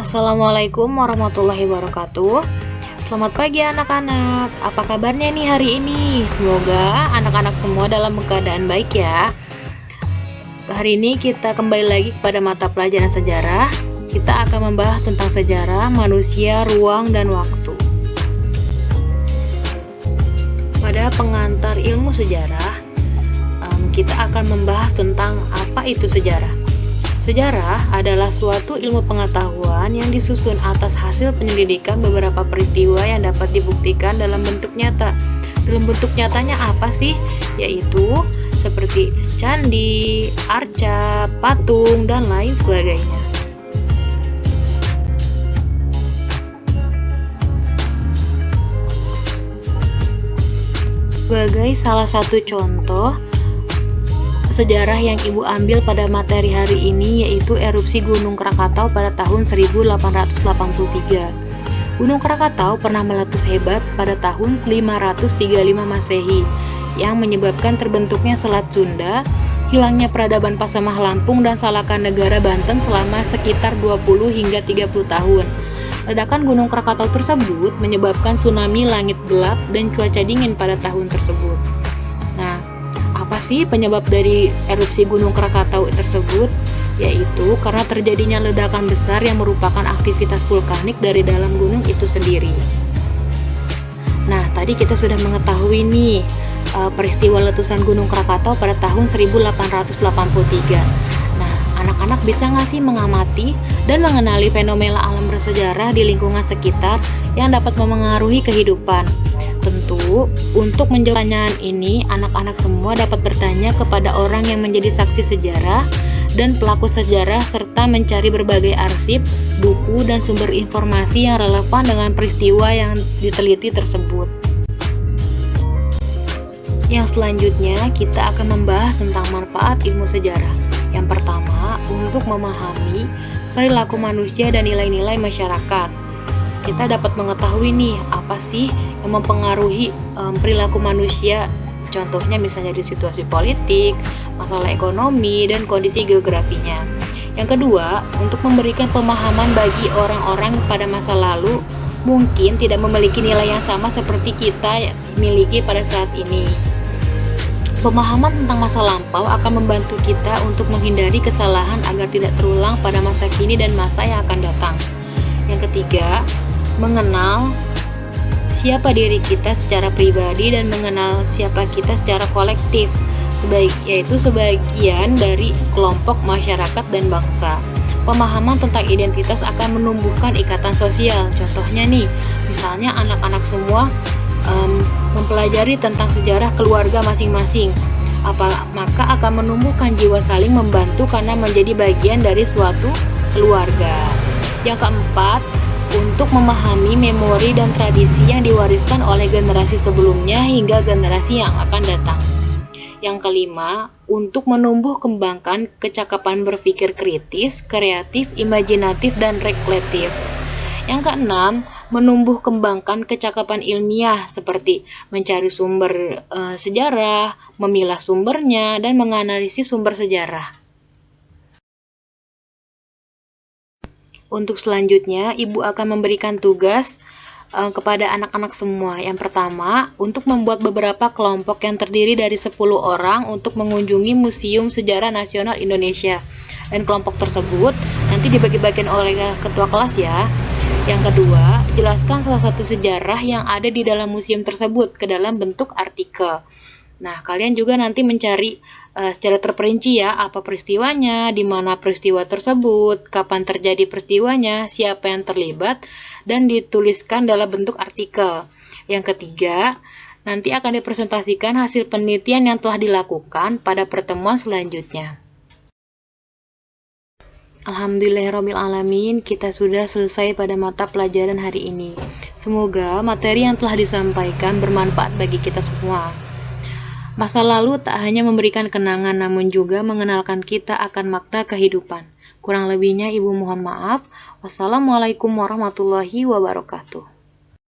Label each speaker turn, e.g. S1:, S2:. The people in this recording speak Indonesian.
S1: Assalamualaikum warahmatullahi wabarakatuh. Selamat pagi anak-anak. Apa kabarnya nih hari ini? Semoga anak-anak semua dalam keadaan baik ya. Hari ini kita kembali lagi kepada mata pelajaran sejarah. Kita akan membahas tentang sejarah, manusia, ruang, dan waktu. Pada pengantar ilmu sejarah, kita akan membahas tentang apa itu sejarah. Sejarah adalah suatu ilmu pengetahuan yang disusun atas hasil penyelidikan beberapa peristiwa yang dapat dibuktikan dalam bentuk nyata. Dalam bentuk nyatanya apa sih? Yaitu seperti candi, arca, patung, dan lain sebagainya. Sebagai salah satu contoh sejarah yang Ibu ambil pada materi hari ini yaitu erupsi Gunung Krakatau pada tahun 1883. Gunung Krakatau pernah meletus hebat pada tahun 535 Masehi yang menyebabkan terbentuknya Selat Sunda, hilangnya peradaban Pasemah Lampung dan Salakan Negara Banten selama sekitar 20 hingga 30 tahun. Ledakan Gunung Krakatau tersebut menyebabkan tsunami langit gelap dan cuaca dingin pada tahun tersebut. Nah, apa sih penyebab dari erupsi Gunung Krakatau tersebut? Yaitu karena terjadinya ledakan besar yang merupakan aktivitas vulkanik dari dalam gunung itu sendiri. Nah, tadi kita sudah mengetahui nih peristiwa letusan Gunung Krakatau pada tahun 1883. Nah, anak-anak bisa nggak sih mengamati dan mengenali fenomena alam bersejarah di lingkungan sekitar yang dapat memengaruhi kehidupan? Tentu, untuk menjawab pertanyaan ini, anak-anak semua dapat bertanya kepada orang yang menjadi saksi sejarah dan pelaku sejarah serta mencari berbagai arsip, buku, dan sumber informasi yang relevan dengan peristiwa yang diteliti tersebut. Yang selanjutnya, kita akan membahas tentang manfaat ilmu sejarah. Yang pertama, untuk memahami perilaku manusia dan nilai-nilai masyarakat. Kita dapat mengetahui nih apa sih yang mempengaruhi perilaku manusia, contohnya misalnya di situasi politik, masalah ekonomi, dan kondisi geografinya. Yang kedua, untuk memberikan pemahaman bagi orang-orang pada masa lalu mungkin tidak memiliki nilai yang sama seperti kita miliki pada saat ini. Pemahaman tentang masa lampau akan membantu kita untuk menghindari kesalahan agar tidak terulang pada masa kini dan masa yang akan datang. Yang ketiga, mengenal siapa diri kita secara pribadi dan mengenal siapa kita secara kolektif, yaitu sebagian dari kelompok masyarakat dan bangsa. Pemahaman tentang identitas akan menumbuhkan ikatan sosial. Contohnya nih, misalnya anak-anak semua mempelajari tentang sejarah keluarga masing-masing, maka akan menumbuhkan jiwa saling membantu karena menjadi bagian dari suatu keluarga. Yang keempat, untuk memahami memori dan tradisi yang diwariskan oleh generasi sebelumnya hingga generasi yang akan datang. Yang kelima, untuk menumbuh kembangkan kecakapan berpikir kritis, kreatif, imajinatif, dan reflektif. Yang keenam, menumbuh kembangkan kecakapan ilmiah seperti mencari sumber sejarah, memilah sumbernya, dan menganalisis sumber sejarah. Untuk selanjutnya, Ibu akan memberikan tugas kepada anak-anak semua. Yang pertama, untuk membuat beberapa kelompok yang terdiri dari 10 orang untuk mengunjungi Museum Sejarah Nasional Indonesia. Dan kelompok tersebut nanti dibagi-bagikan oleh ketua kelas ya. Yang kedua, jelaskan salah satu sejarah yang ada di dalam museum tersebut ke dalam bentuk artikel. Nah, kalian juga nanti mencari secara terperinci ya, apa peristiwanya, di mana peristiwa tersebut, kapan terjadi peristiwanya, siapa yang terlibat, dan dituliskan dalam bentuk artikel. Yang ketiga, nanti akan dipresentasikan hasil penelitian yang telah dilakukan pada pertemuan selanjutnya. Alhamdulillahirrabbilalamin, kita sudah selesai pada mata pelajaran hari ini. Semoga materi yang telah disampaikan bermanfaat bagi kita semua. Masa lalu tak hanya memberikan kenangan namun juga mengenalkan kita akan makna kehidupan. Kurang lebihnya Ibu mohon maaf. Wassalamualaikum warahmatullahi wabarakatuh.